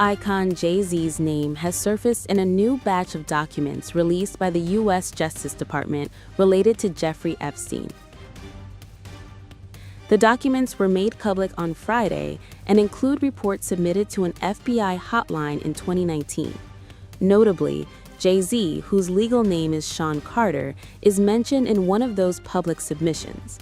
icon Jay-Z's name has surfaced in a new batch of documents released by the U.S. Justice Department related to Jeffrey Epstein. The documents were made public on Friday and include reports submitted to an FBI hotline in 2019. Notably, Jay-Z, whose legal name is Sean Carter, is mentioned in one of those public submissions.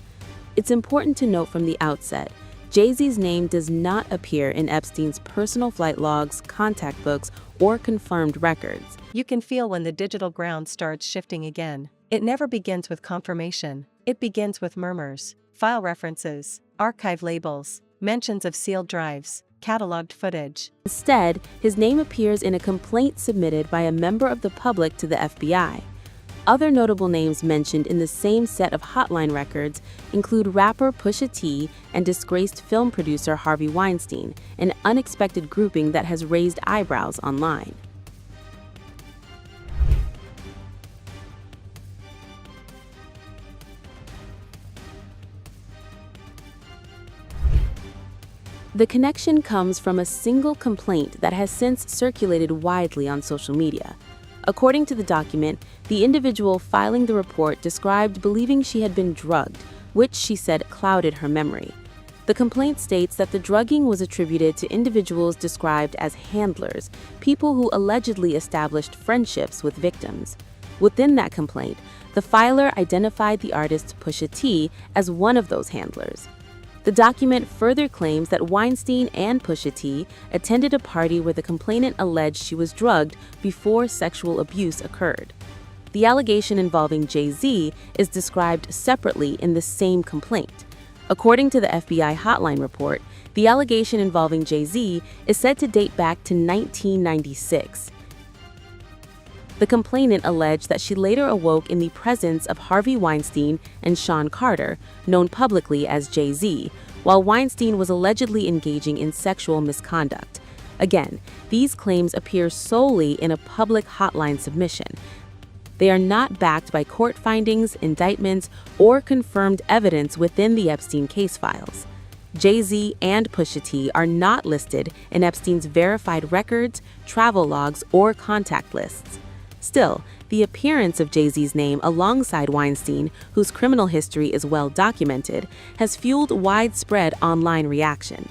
It's important to note from the outset, Jay-Z's name does not appear in Epstein's personal flight logs, contact books, or confirmed records. You can feel when the digital ground starts shifting again. It never begins with confirmation. It begins with murmurs, file references, archive labels, mentions of sealed drives, cataloged footage. Instead, his name appears in a complaint submitted by a member of the public to the FBI. Other notable names mentioned in the same set of hotline records include rapper Pusha T and disgraced film producer Harvey Weinstein, an unexpected grouping that has raised eyebrows online. The connection comes from a single complaint that has since circulated widely on social media. According to the document, the individual filing the report described believing she had been drugged, which she said clouded her memory. The complaint states that the drugging was attributed to individuals described as handlers, people who allegedly established friendships with victims. Within that complaint, the filer identified the artist Pusha T as one of those handlers. The document further claims that Weinstein and Pusha T attended a party where the complainant alleged she was drugged before sexual abuse occurred. The allegation involving Jay-Z is described separately in the same complaint. According to the FBI hotline report, the allegation involving Jay-Z is said to date back to 1996. The complainant alleged that she later awoke in the presence of Harvey Weinstein and Sean Carter, known publicly as Jay-Z, while Weinstein was allegedly engaging in sexual misconduct. Again, these claims appear solely in a public hotline submission. They are not backed by court findings, indictments, or confirmed evidence within the Epstein case files. Jay-Z and Pusha T are not listed in Epstein's verified records, travel logs, or contact lists. Still, the appearance of Jay-Z's name alongside Weinstein, whose criminal history is well documented, has fueled widespread online reaction.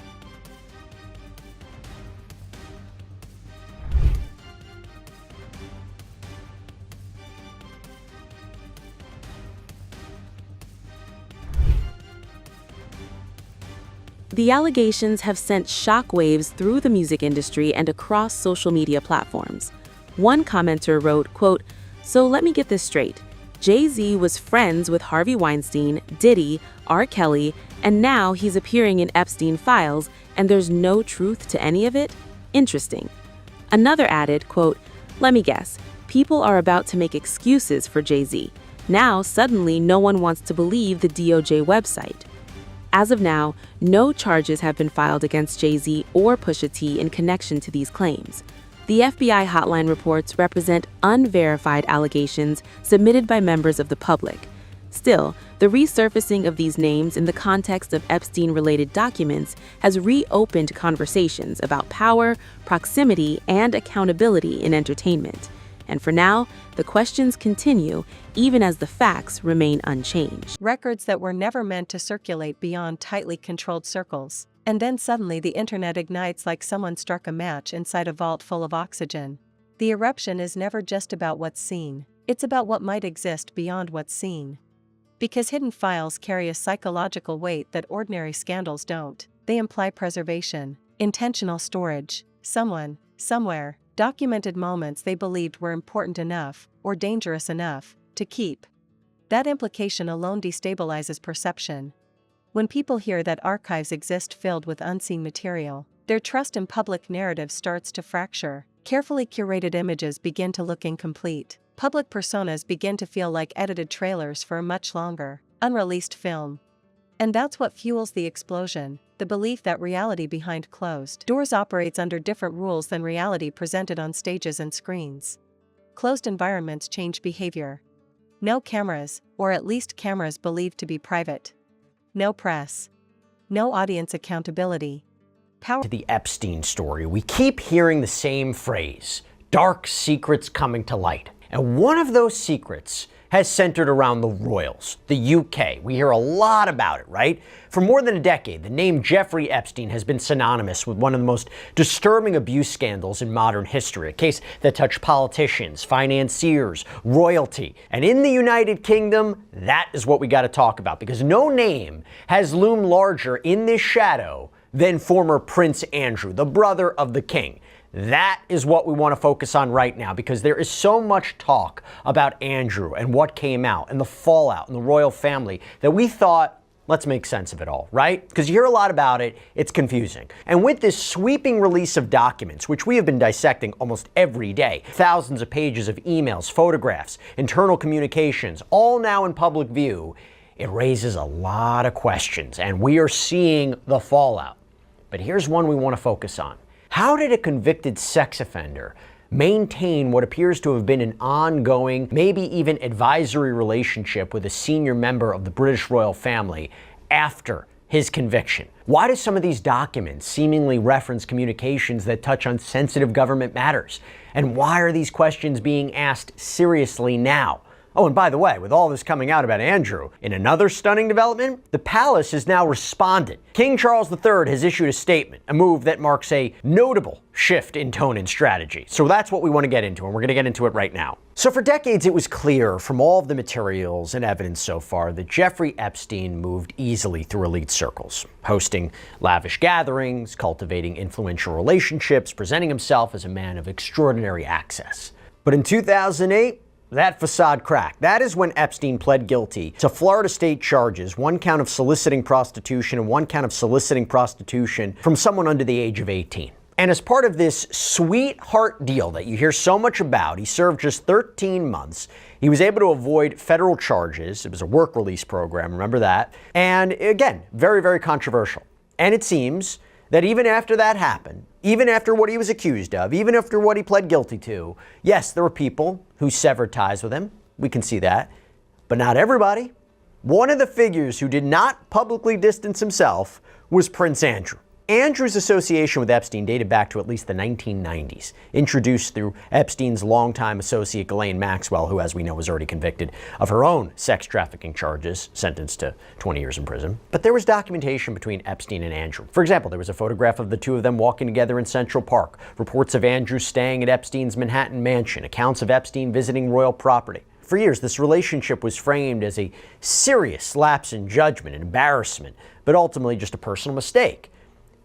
The allegations have sent shockwaves through the music industry and across social media platforms. One commenter wrote, quote, "So let me get this straight. Jay-Z was friends with Harvey Weinstein, Diddy, R. Kelly, and now he's appearing in Epstein files, and there's no truth to any of it? Interesting." Another added, quote, "Let me guess. People are about to make excuses for Jay-Z. Now, suddenly, no one wants to believe the DOJ website." As of now, no charges have been filed against Jay-Z or Pusha T in connection to these claims. The FBI hotline reports represent unverified allegations submitted by members of the public. Still, the resurfacing of these names in the context of Epstein-related documents has reopened conversations about power, proximity, and accountability in entertainment. And for now, the questions continue, even as the facts remain unchanged. Records that were never meant to circulate beyond tightly controlled circles. And then suddenly the internet ignites like someone struck a match inside a vault full of oxygen. The eruption is never just about what's seen. It's about what might exist beyond what's seen. Because hidden files carry a psychological weight that ordinary scandals don't. They imply preservation, intentional storage, someone, somewhere, documented moments they believed were important enough, or dangerous enough, to keep. That implication alone destabilizes perception. When people hear that archives exist filled with unseen material, their trust in public narrative starts to fracture. Carefully curated images begin to look incomplete. Public personas begin to feel like edited trailers for a much longer, unreleased film. And that's what fuels the explosion, the belief that reality behind closed doors operates under different rules than reality presented on stages and screens. Closed environments change behavior. No cameras, or at least cameras believed to be private. No press. No audience accountability. Power To the Epstein story, we keep hearing the same phrase, dark secrets coming to light. And one of those secrets has centered around the royals, the UK. We hear a lot about it, right? For more than a decade, the name Jeffrey Epstein has been synonymous with one of the most disturbing abuse scandals in modern history, a case that touched politicians, financiers, royalty. And in the United Kingdom, that is what we got to talk about, because no name has loomed larger in this shadow than former Prince Andrew, the brother of the king. That is what we want to focus on right now, because there is so much talk about Andrew and what came out and the fallout in the royal family that we thought, let's make sense of it all, right? Because you hear a lot about it, it's confusing. And with this sweeping release of documents, which we have been dissecting almost every day, thousands of pages of emails, photographs, internal communications, all now in public view, it raises a lot of questions, and we are seeing the fallout. But here's one we want to focus on. How did a convicted sex offender maintain what appears to have been an ongoing, maybe even advisory relationship with a senior member of the British royal family after his conviction? Why do some of these documents seemingly reference communications that touch on sensitive government matters? And why are these questions being asked seriously now? Oh, and by the way, with all this coming out about Andrew, in another stunning development, the palace has now responded. King Charles III has issued a statement, a move that marks a notable shift in tone and strategy. So that's what we want to get into, and we're going to get into it right now. So for decades, it was clear from all of the materials and evidence so far that Jeffrey Epstein moved easily through elite circles, hosting lavish gatherings, cultivating influential relationships, presenting himself as a man of extraordinary access. But in 2008, that facade cracked. That is when Epstein pled guilty to Florida state charges, one count of soliciting prostitution and one count of soliciting prostitution from someone under the age of 18. And as part of this sweetheart deal that you hear so much about, he served just 13 months. He was able to avoid federal charges. It was a work release program, remember that? And again, very, very controversial. And it seems that even after that happened, even after what he was accused of, even after what he pled guilty to, yes, there were people who severed ties with him. We can see that. But not everybody. One of the figures who did not publicly distance himself was Prince Andrew. Andrew's association with Epstein dated back to at least the 1990s, introduced through Epstein's longtime associate Ghislaine Maxwell, who, as we know, was already convicted of her own sex trafficking charges, sentenced to 20 years in prison. But there was documentation between Epstein and Andrew. For example, there was a photograph of the two of them walking together in Central Park, reports of Andrew staying at Epstein's Manhattan mansion, accounts of Epstein visiting royal property. For years, this relationship was framed as a serious lapse in judgment and embarrassment, but ultimately just a personal mistake.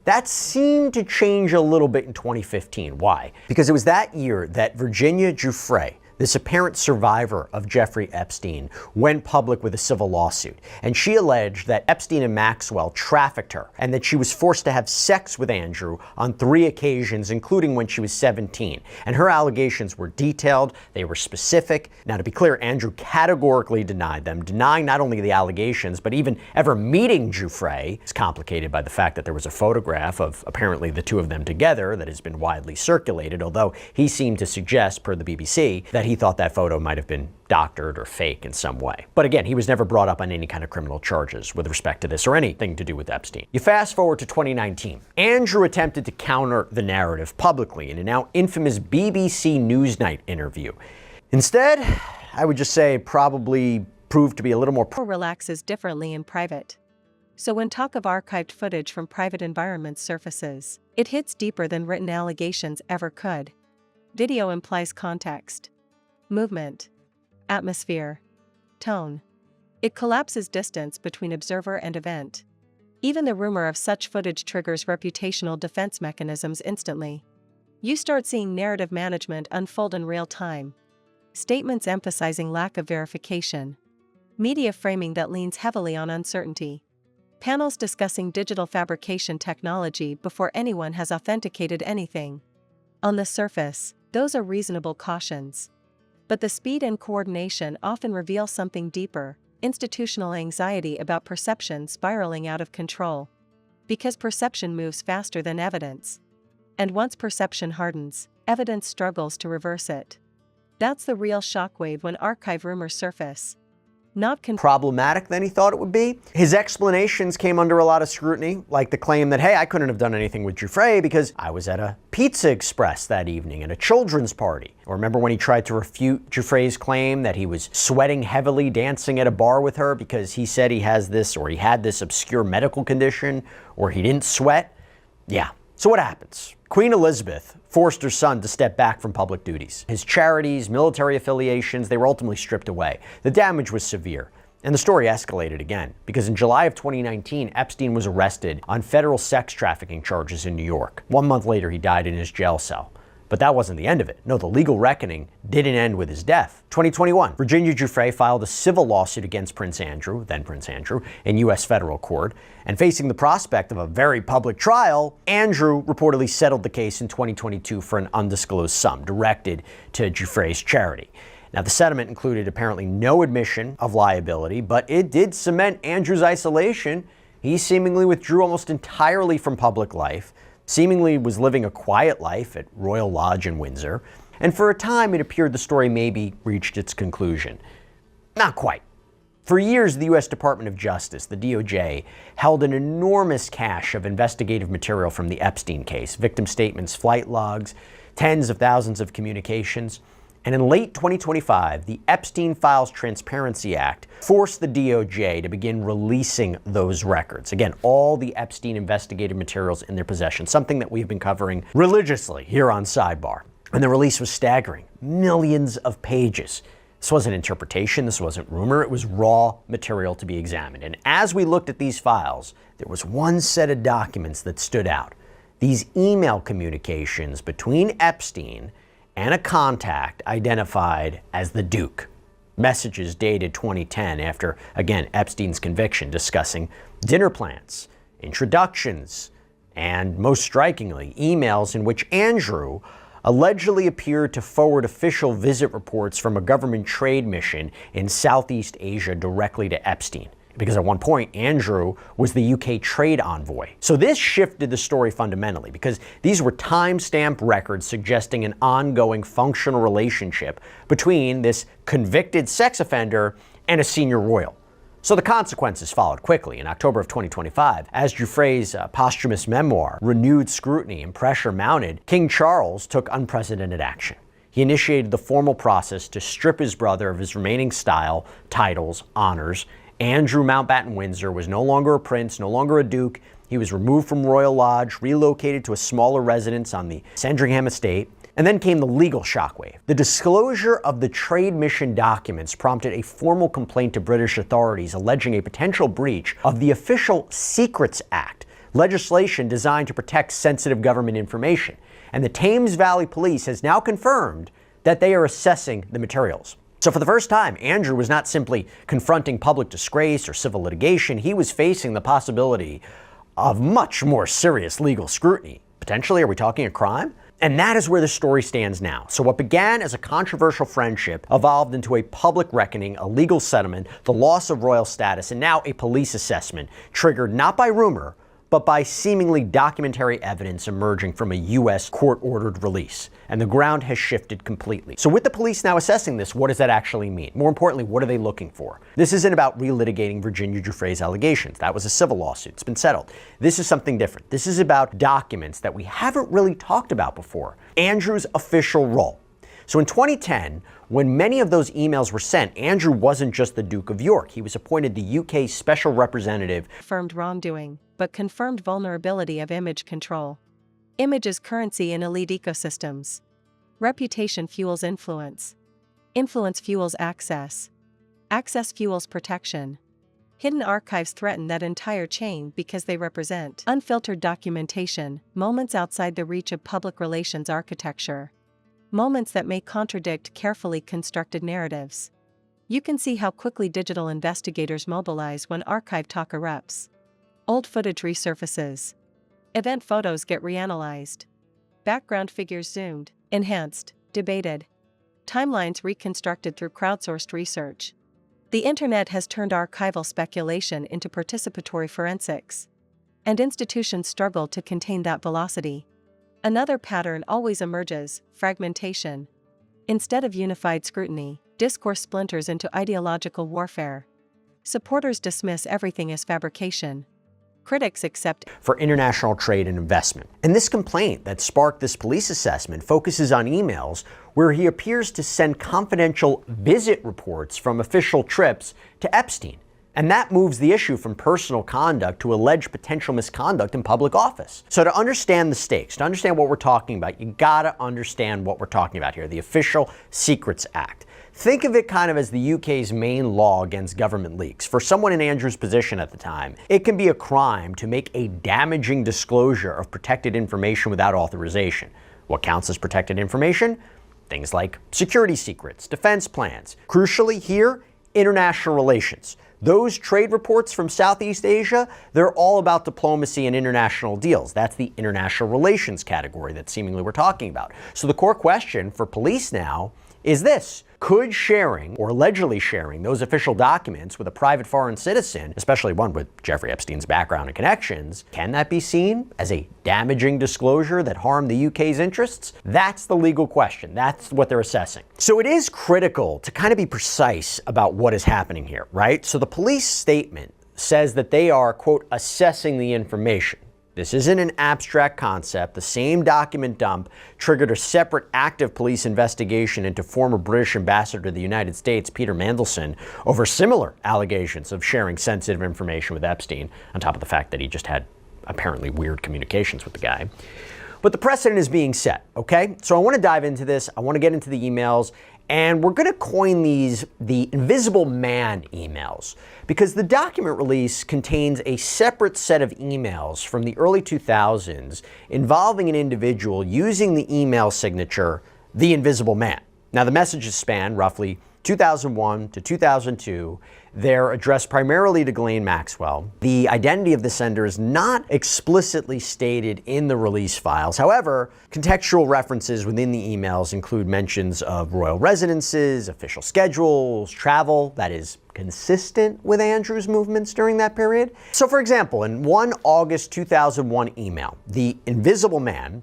That seemed to change a little bit in 2015. Why? Because it was that year that Virginia Giuffre, this apparent survivor of Jeffrey Epstein, went public with a civil lawsuit. And she alleged that Epstein and Maxwell trafficked her and that she was forced to have sex with Andrew on 3 occasions, including when she was 17. And her allegations were detailed, they were specific. Now, to be clear, Andrew categorically denied them, denying not only the allegations, but even ever meeting Giuffre. It's complicated by the fact that there was a photograph of apparently the two of them together that has been widely circulated, although he seemed to suggest, per the BBC, that he thought that photo might have been doctored or fake in some way. But again, he was never brought up on any kind of criminal charges with respect to this or anything to do with Epstein. You fast forward to 2019. Andrew attempted to counter the narrative publicly in a now infamous BBC Newsnight interview. Instead, I would just say probably proved to be a little more relaxes differently in private. So when talk of archived footage from private environments surfaces, it hits deeper than written allegations ever could. Video implies context, movement, atmosphere, tone. It collapses distance between observer and event. Even the rumor of such footage triggers reputational defense mechanisms instantly. You start seeing narrative management unfold in real time. Statements emphasizing lack of verification. Media framing that leans heavily on uncertainty. Panels discussing digital fabrication technology before anyone has authenticated anything. On the surface, those are reasonable cautions. But the speed and coordination often reveal something deeper, institutional anxiety about perception spiraling out of control. Because perception moves faster than evidence. And once perception hardens, evidence struggles to reverse it. That's the real shockwave when archive rumors surface. not problematic than he thought it would be. His explanations came under a lot of scrutiny, like the claim that, hey, I couldn't have done anything with Giuffre because I was at a Pizza Express that evening at a children's party. Or remember when he tried to refute Giuffre's claim that he was sweating heavily dancing at a bar with her because he said he has this or he had this obscure medical condition or he didn't sweat? Yeah. So what happens? Queen Elizabeth forced her son to step back from public duties. His charities, military affiliations, they were ultimately stripped away. The damage was severe. And the story escalated again, because in July of 2019, Epstein was arrested on federal sex trafficking charges in New York. 1 month later, he died in his jail cell. But that wasn't the end of it. No, the legal reckoning didn't end with his death. 2021, Virginia Giuffre filed a civil lawsuit against Prince Andrew, then Prince Andrew, in U.S. federal court. And facing the prospect of a very public trial, Andrew reportedly settled the case in 2022 for an undisclosed sum directed to Giuffre's charity. Now, the settlement included apparently no admission of liability, but it did cement Andrew's isolation. He seemingly withdrew almost entirely from public life, seemingly was living a quiet life at Royal Lodge in Windsor, and for a time it appeared the story maybe reached its conclusion. Not quite. For years, the U.S. Department of Justice, the DOJ, held an enormous cache of investigative material from the Epstein case, victim statements, flight logs, tens of thousands of communications. And in late 2025, the Epstein Files Transparency Act forced the DOJ to begin releasing those records. Again, all the Epstein investigative materials in their possession, something that we've been covering religiously here on Sidebar. And the release was staggering, millions of pages. This wasn't interpretation, this wasn't rumor, it was raw material to be examined. And as we looked at these files, there was one set of documents that stood out. These email communications between Epstein and a contact identified as the Duke. Messages dated 2010 after, again, Epstein's conviction, discussing dinner plans, introductions, and most strikingly, emails in which Andrew allegedly appeared to forward official visit reports from a government trade mission in Southeast Asia directly to Epstein. Because at one point, Andrew was the UK trade envoy. So this shifted the story fundamentally, because these were time-stamped records suggesting an ongoing functional relationship between this convicted sex offender and a senior royal. So the consequences followed quickly. In October of 2025, as Giuffre's posthumous memoir renewed scrutiny and pressure mounted, King Charles took unprecedented action. He initiated the formal process to strip his brother of his remaining style, titles, honors. Andrew Mountbatten Windsor was no longer a prince, no longer a duke. He was removed from Royal Lodge, relocated to a smaller residence on the Sandringham estate. And then came the legal shockwave. The disclosure of the trade mission documents prompted a formal complaint to British authorities alleging a potential breach of the Official Secrets Act, legislation designed to protect sensitive government information. And the Thames Valley Police has now confirmed that they are assessing the materials. So for the first time, Andrew was not simply confronting public disgrace or civil litigation. He was facing the possibility of much more serious legal scrutiny. Potentially, are we talking a crime? And that is where the story stands now. So what began as a controversial friendship evolved into a public reckoning, a legal settlement, the loss of royal status, and now a police assessment triggered not by rumor, but by seemingly documentary evidence emerging from a U.S. court-ordered release. And the ground has shifted completely. So with the police now assessing this, what does that actually mean? More importantly, what are they looking for? This isn't about relitigating Virginia Giuffre's allegations. That was a civil lawsuit. It's been settled. This is something different. This is about documents that we haven't really talked about before. Andrew's official role. So in 2010, when many of those emails were sent, Andrew wasn't just the Duke of York. He was appointed the UK Special Representative. Confirmed wrongdoing, but confirmed vulnerability of image control. Image is currency in elite ecosystems. Reputation fuels influence. Influence fuels access. Access fuels protection. Hidden archives threaten that entire chain because they represent unfiltered documentation, moments outside the reach of public relations architecture. Moments that may contradict carefully constructed narratives. You can see how quickly digital investigators mobilize when archive talk erupts. Old footage resurfaces. Event photos get reanalyzed. Background figures zoomed, enhanced, debated. Timelines reconstructed through crowdsourced research. The internet has turned archival speculation into participatory forensics. And institutions struggle to contain that velocity. Another pattern always emerges: fragmentation. Instead of unified scrutiny, Discourse splinters into ideological warfare. Supporters dismiss everything as fabrication. Critics accept for international trade and investment. And this complaint that sparked this police assessment focuses on emails where he appears to send confidential visit reports from official trips to Epstein. And that moves the issue from personal conduct to alleged potential misconduct in public office. So to understand the stakes, to understand what we're talking about, you gotta understand what we're talking about here, the Official Secrets Act. Think of it kind of as the UK's main law against government leaks. For someone in Andrew's position at the time, it can be a crime to make a damaging disclosure of protected information without authorization. What counts as protected information? Things like security secrets, defense plans. Crucially here, international relations. Those trade reports from Southeast Asia, they're all about diplomacy and international deals. That's the international relations category that seemingly we're talking about. So the core question for police now is this: could sharing, or allegedly sharing, those official documents with a private foreign citizen, especially one with Jeffrey Epstein's background and connections, can that be seen as a damaging disclosure that harmed the UK's interests? That's the legal question. That's what they're assessing. So it is critical to kind of be precise about what is happening here, right? So the police statement says that they are, quote, assessing the information. This isn't an abstract concept. The same document dump triggered a separate active police investigation into former British ambassador to the United States, Peter Mandelson, over similar allegations of sharing sensitive information with Epstein, on top of the fact that he just had apparently weird communications with the guy. But the precedent is being set, okay? So I want to dive into this. I want to get into the emails. And we're going to coin these the Invisible Man emails, because the document release contains a separate set of emails from the early 2000s involving an individual using the email signature, The Invisible Man. Now, the messages span roughly 2001 to 2002. They're addressed primarily to Ghislaine Maxwell. The identity of the sender is not explicitly stated in the release files. However, contextual references within the emails include mentions of royal residences, official schedules, travel that is consistent with Andrew's movements during that period. So for example, in one August 2001 email, the Invisible Man,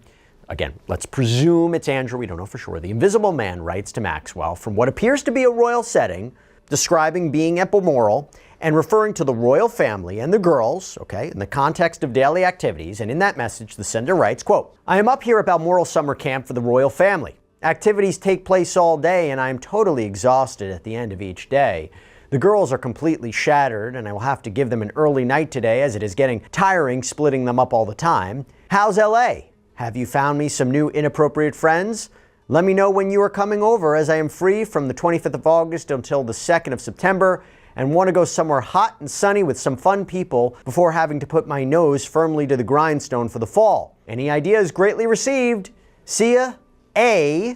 again, let's presume it's Andrew, we don't know for sure. The Invisible Man writes to Maxwell from what appears to be a royal setting, describing being epimoral and referring to the royal family and the girls, okay, in the context of daily activities. And in that message, the sender writes, quote, I am up here about moral summer camp for the royal family. Activities take place all day and I am totally exhausted at the end of each day. The girls are completely shattered and I will have to give them an early night today as it is getting tiring splitting them up all the time. How's LA? Have you found me some new inappropriate friends? Let me know when you are coming over, as I am free from the 25th of August until the 2nd of September and want to go somewhere hot and sunny with some fun people before having to put my nose firmly to the grindstone for the fall. Any ideas greatly received. See ya, A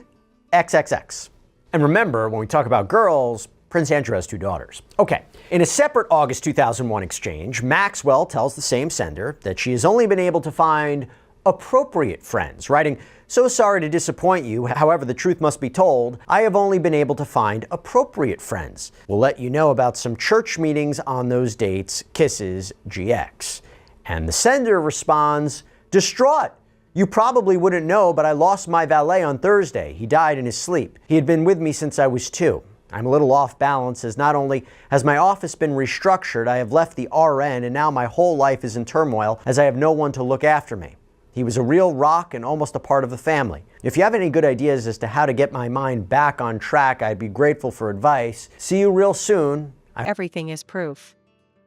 XXX. And remember, when we talk about girls, Prince Andrew has 2 daughters. Okay, in a separate August 2001 exchange, Maxwell tells the same sender that she has only been able to find appropriate friends, writing, so sorry to disappoint you. However, the truth must be told. I have only been able to find appropriate friends. We'll let you know about some church meetings on those dates. Kisses, GX. And the sender responds, distraught. You probably wouldn't know, but I lost my valet on Thursday. He died in his sleep. He had been with me since I was 2. I'm a little off balance as not only has my office been restructured, I have left the RN and now my whole life is in turmoil as I have no one to look after me. He was a real rock and almost a part of the family. If you have any good ideas as to how to get my mind back on track, I'd be grateful for advice. See you real soon. Everything is proof.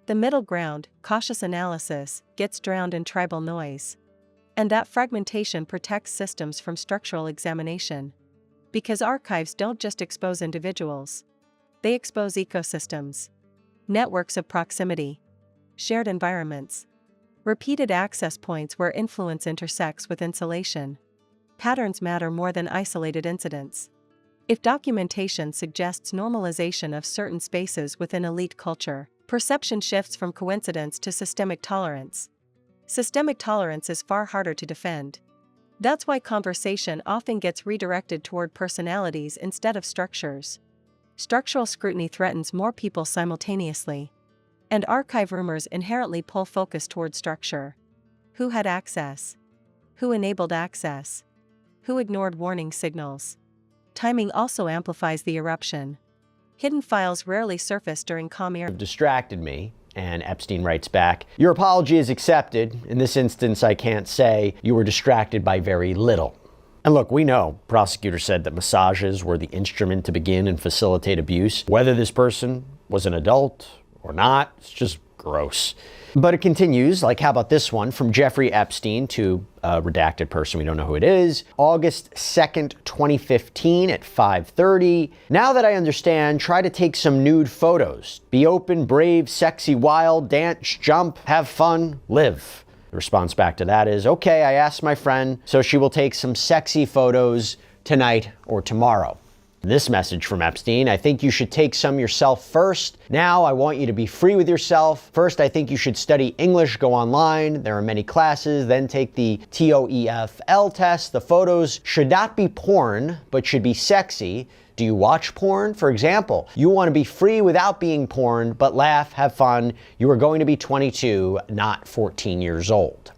The middle ground, cautious analysis, gets drowned in tribal noise. And that fragmentation protects systems from structural examination. Because archives don't just expose individuals. They expose ecosystems, networks of proximity, shared environments, repeated access points where influence intersects with insulation. Patterns matter more than isolated incidents. If documentation suggests normalization of certain spaces within elite culture, perception shifts from coincidence to systemic tolerance. Systemic tolerance is far harder to defend. That's why conversation often gets redirected toward personalities instead of structures. Structural scrutiny threatens more people simultaneously. And archive rumors inherently pull focus toward structure. Who had access? Who enabled access? Who ignored warning signals? Timing also amplifies the eruption. Hidden files rarely surface during calm era. Distracted me. And Epstein writes back, your apology is accepted. In this instance, I can't say you were distracted by very little. And look, we know, prosecutors said that massages were the instrument to begin and facilitate abuse. Whether this person was an adult or not, it's just gross. But it continues, like how about this one from Jeffrey Epstein to a redacted person, we don't know who it is. August 2nd, 2015 at 5:30. Now that I understand, try to take some nude photos. Be open, brave, sexy, wild, dance, jump, have fun, live. The response back to that is, okay, I asked my friend, so she will take some sexy photos tonight or tomorrow. This message from Epstein, I think you should take some yourself first. Now I want you to be free with yourself. First, I think you should study English, go online. There are many classes. Then take the TOEFL test. The photos should not be porn, but should be sexy. Do you watch porn? For example, you want to be free without being porn, but laugh, have fun. You are going to be 22, not 14 years old.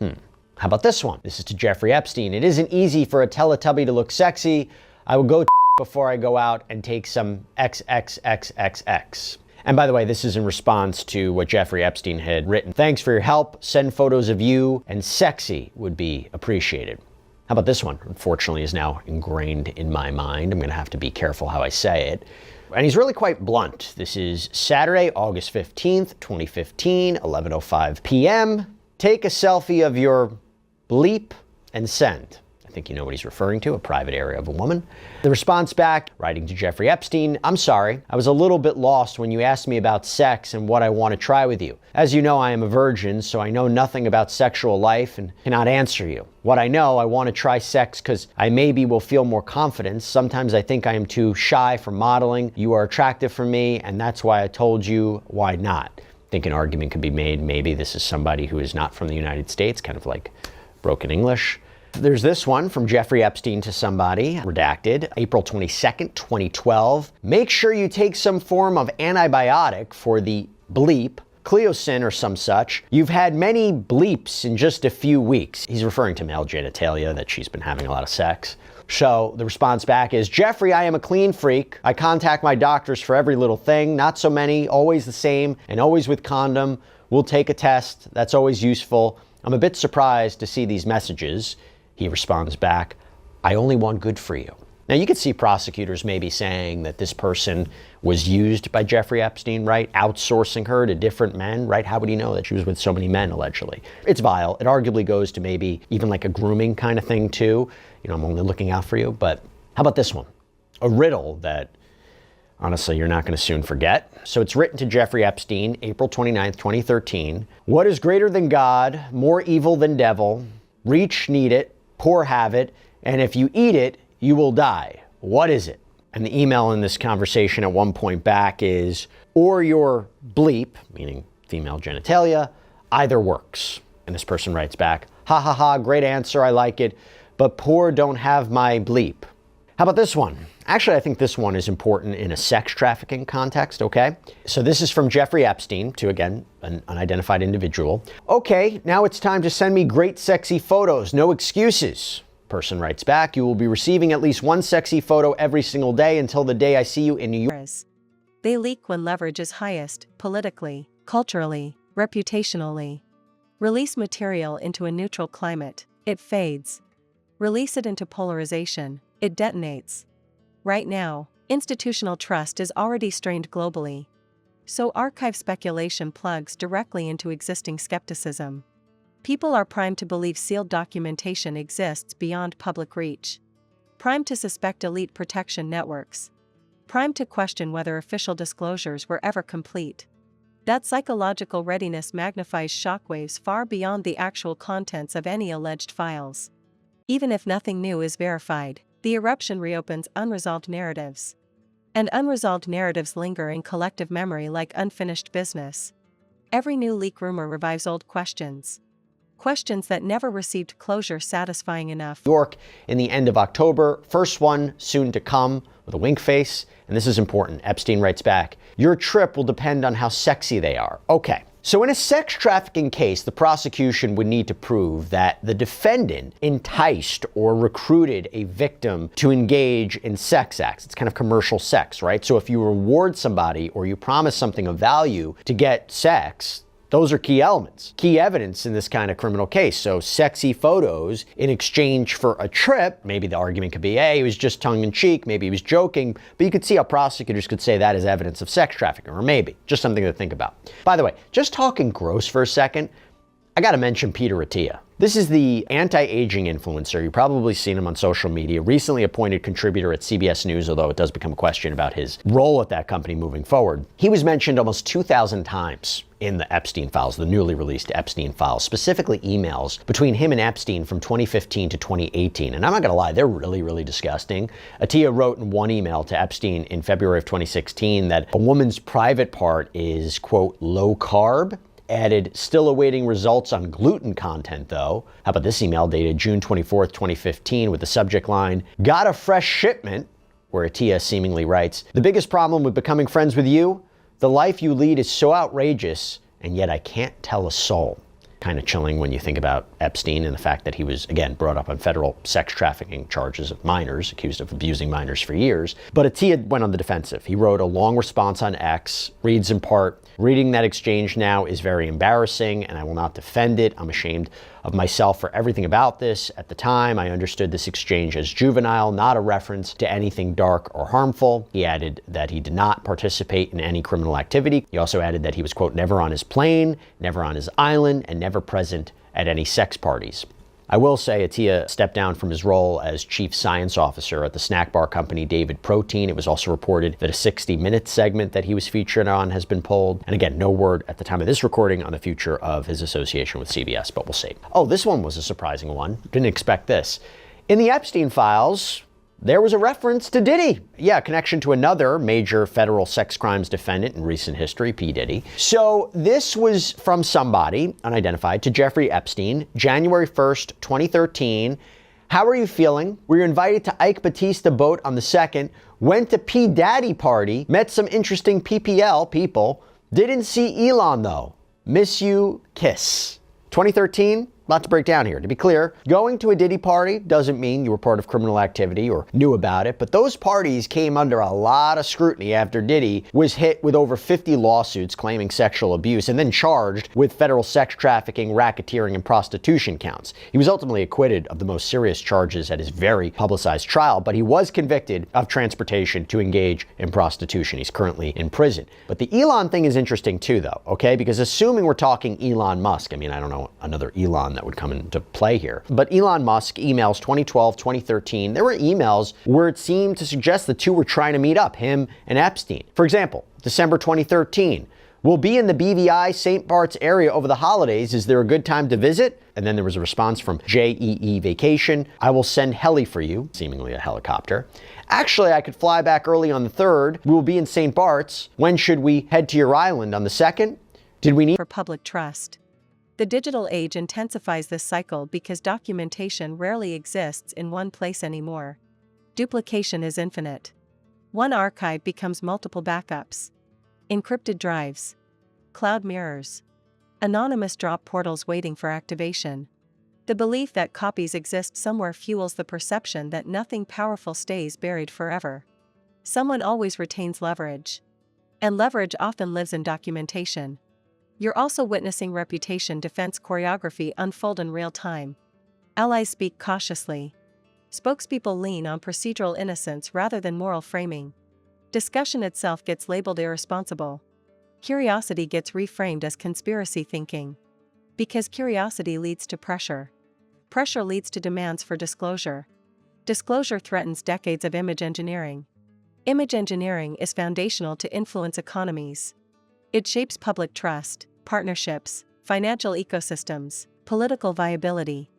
How about this one? This is to Jeffrey Epstein. It isn't easy for a Teletubby to look sexy. I would go before I go out and take some XXXXX. And by the way, this is in response to what Jeffrey Epstein had written. Thanks for your help. Send photos of you, and sexy would be appreciated. How about this one? Unfortunately, is now ingrained in my mind. I'm going to have to be careful how I say it. And he's really quite blunt. This is Saturday, August 15th, 2015, 11:05 p.m. Take a selfie of your bleep and send. I think you know what he's referring to, a private area of a woman. The response back, writing to Jeffrey Epstein, I'm sorry, I was a little bit lost when you asked me about sex and what I want to try with you. As you know, I am a virgin, so I know nothing about sexual life and cannot answer you. What I know, I want to try sex because I maybe will feel more confidence. Sometimes I think I am too shy for modeling. You are attractive for me, and that's why I told you, why not? I think an argument could be made, maybe this is somebody who is not from the United States, kind of like broken English. There's this one from Jeffrey Epstein to somebody, redacted, April 22nd, 2012. Make sure you take some form of antibiotic for the bleep, Cleocin or some such. You've had many bleeps in just a few weeks. He's referring to male genitalia, that she's been having a lot of sex. So the response back is, Jeffrey, I am a clean freak. I contact my doctors for every little thing, not so many, always the same, and always with condom. We'll take a test. That's always useful. I'm a bit surprised to see these messages. He responds back, I only want good for you. Now you could see prosecutors maybe saying that this person was used by Jeffrey Epstein, right? Outsourcing her to different men, right? How would he know that she was with so many men, allegedly? It's vile. It arguably goes to maybe even like a grooming kind of thing too. You know, I'm only looking out for you. But how about this one? A riddle that honestly you're not going to soon forget. So it's written to Jeffrey Epstein, April 29th, 2013. What is greater than God, more evil than devil? Reach, need it. Poor have it, and if you eat it, you will die. What is it? And the email in this conversation at one point back is, or your bleep, meaning female genitalia, either works. And this person writes back, ha ha ha, great answer, I like it, but poor don't have my bleep. How about this one? Actually, I think this one is important in a sex trafficking context, okay? So this is from Jeffrey Epstein to, again, an unidentified individual. Okay, now it's time to send me great sexy photos, no excuses. Person writes back, you will be receiving at least one sexy photo every single day until the day I see you in New York. They leak when leverage is highest, politically, culturally, reputationally. Release material into a neutral climate, it fades. Release it into polarization, it detonates. Right now, institutional trust is already strained globally. So archive speculation plugs directly into existing skepticism. People are primed to believe sealed documentation exists beyond public reach. Primed to suspect elite protection networks. Primed to question whether official disclosures were ever complete. That psychological readiness magnifies shockwaves far beyond the actual contents of any alleged files. Even if nothing new is verified, the eruption reopens unresolved narratives. And unresolved narratives linger in collective memory like unfinished business. Every new leak rumor revives old questions. Questions that never received closure satisfying enough. New York in the end of October, first one soon to come, with a wink face. And this is important. Epstein writes back, your trip will depend on how sexy they are. Okay, So in a sex trafficking case, the prosecution would need to prove that the defendant enticed or recruited a victim to engage in sex acts. It's kind of commercial sex, right? So if you reward somebody or you promise something of value to get sex, those are key elements, key evidence in this kind of criminal case. So sexy photos in exchange for a trip, maybe the argument could be, hey, it was just tongue in cheek, maybe he was joking, but you could see how prosecutors could say that is evidence of sex trafficking, or maybe just something to think about. By the way, just talking gross for a second, I gotta mention Peter Attia. This is the anti-aging influencer. You've probably seen him on social media, recently appointed contributor at CBS News, although it does become a question about his role at that company moving forward. He was mentioned almost 2,000 times in the Epstein files, the newly released Epstein files, specifically emails between him and Epstein from 2015 to 2018. And I'm not gonna lie, they're really, really disgusting. Attia wrote in one email to Epstein in February of 2016 that a woman's private part is, quote, low carb. Added, still awaiting results on gluten content though. How about this email dated June 24th, 2015 with the subject line, got a fresh shipment, where Attia seemingly writes, the biggest problem with becoming friends with you, the life you lead is so outrageous, and yet I can't tell a soul. Kind of chilling when you think about Epstein and the fact that he was, again, brought up on federal sex trafficking charges of minors, accused of abusing minors for years. But Attia went on the defensive. He wrote a long response on X, reads in part, reading that exchange now is very embarrassing and I will not defend it. I'm ashamed of myself for everything about this. At the time, I understood this exchange as juvenile, not a reference to anything dark or harmful. He added that he did not participate in any criminal activity. He also added that he was, quote, never on his plane, never on his island, and never present at any sex parties. I will say Attia stepped down from his role as chief science officer at the snack bar company David Protein. It was also reported that a 60 Minutes segment that he was featured on has been pulled. And again, no word at the time of this recording on the future of his association with CBS, but we'll see. Oh, this one was a surprising one. Didn't expect this. In the Epstein files, there was a reference to Diddy. Yeah, a connection to another major federal sex crimes defendant in recent history, P. Diddy. So this was from somebody, unidentified, to Jeffrey Epstein, January 1st, 2013. How are you feeling? We were invited to Ike Batista boat on the 2nd, went to P. Daddy party, met some interesting PPL people. Didn't see Elon though. Miss you, kiss. 2013? Lot to break down here. To be clear, going to a Diddy party doesn't mean you were part of criminal activity or knew about it, but those parties came under a lot of scrutiny after Diddy was hit with over 50 lawsuits claiming sexual abuse and then charged with federal sex trafficking, racketeering, and prostitution counts. He was ultimately acquitted of the most serious charges at his very publicized trial, but he was convicted of transportation to engage in prostitution. He's currently in prison. But the Elon thing is interesting too, though, okay? Because assuming we're talking Elon Musk, I mean, I don't know another Elon that would come into play here. But Elon Musk, emails 2012, 2013, there were emails where it seemed to suggest the two were trying to meet up, him and Epstein. For example, December 2013, we'll be in the BVI St. Bart's area over the holidays. Is there a good time to visit? And then there was a response from JEE Vacation. I will send heli for you, seemingly a helicopter. Actually, I could fly back early on the 3rd. We will be in St. Bart's. When should we head to your island? On the 2nd? Did we need for public trust? The digital age intensifies this cycle because documentation rarely exists in one place anymore. Duplication is infinite. One archive becomes multiple backups. Encrypted drives. Cloud mirrors. Anonymous drop portals waiting for activation. The belief that copies exist somewhere fuels the perception that nothing powerful stays buried forever. Someone always retains leverage. And leverage often lives in documentation. You're also witnessing reputation defense choreography unfold in real time. Allies speak cautiously. Spokespeople lean on procedural innocence rather than moral framing. Discussion itself gets labeled irresponsible. Curiosity gets reframed as conspiracy thinking. Because curiosity leads to pressure. Pressure leads to demands for disclosure. Disclosure threatens decades of image engineering. Image engineering is foundational to influence economies. It shapes public trust, partnerships, financial ecosystems, political viability.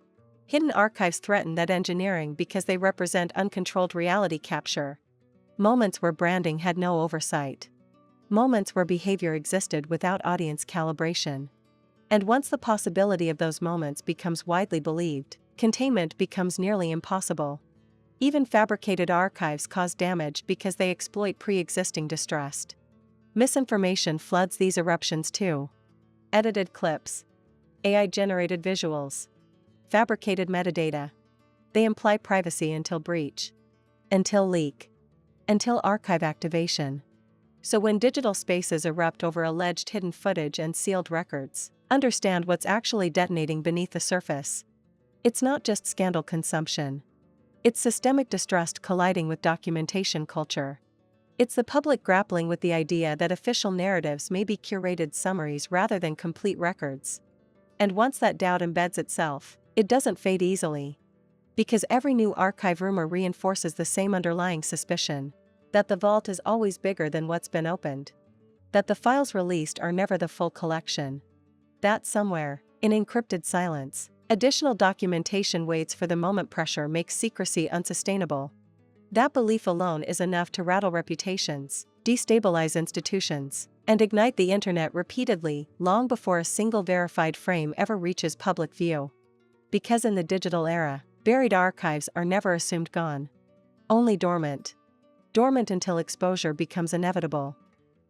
Hidden archives threaten that engineering because they represent uncontrolled reality capture. Moments where branding had no oversight. Moments where behavior existed without audience calibration. And once the possibility of those moments becomes widely believed, containment becomes nearly impossible. Even fabricated archives cause damage because they exploit pre-existing distrust. Misinformation floods these eruptions too. edited clips, AI-generated visuals, fabricated metadata. They imply privacy until breach, until leak, until archive activation. So when digital spaces erupt over alleged hidden footage and sealed records, understand what's actually detonating beneath the surface. It's not just scandal consumption. It's systemic distrust colliding with documentation culture. It's the public grappling with the idea that official narratives may be curated summaries rather than complete records. And once that doubt embeds itself, it doesn't fade easily. Because every new archive rumor reinforces the same underlying suspicion: that the vault is always bigger than what's been opened. That the files released are never the full collection. That somewhere, in encrypted silence, additional documentation waits for the moment pressure makes secrecy unsustainable. That belief alone is enough to rattle reputations, destabilize institutions, and ignite the internet repeatedly, long before a single verified frame ever reaches public view. Because in the digital era, buried archives are never assumed gone. Only dormant. Dormant until exposure becomes inevitable.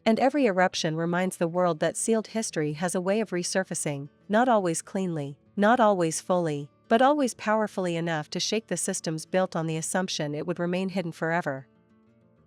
And every eruption reminds the world that sealed history has a way of resurfacing, not always cleanly, not always fully, but always powerfully enough to shake the systems built on the assumption it would remain hidden forever.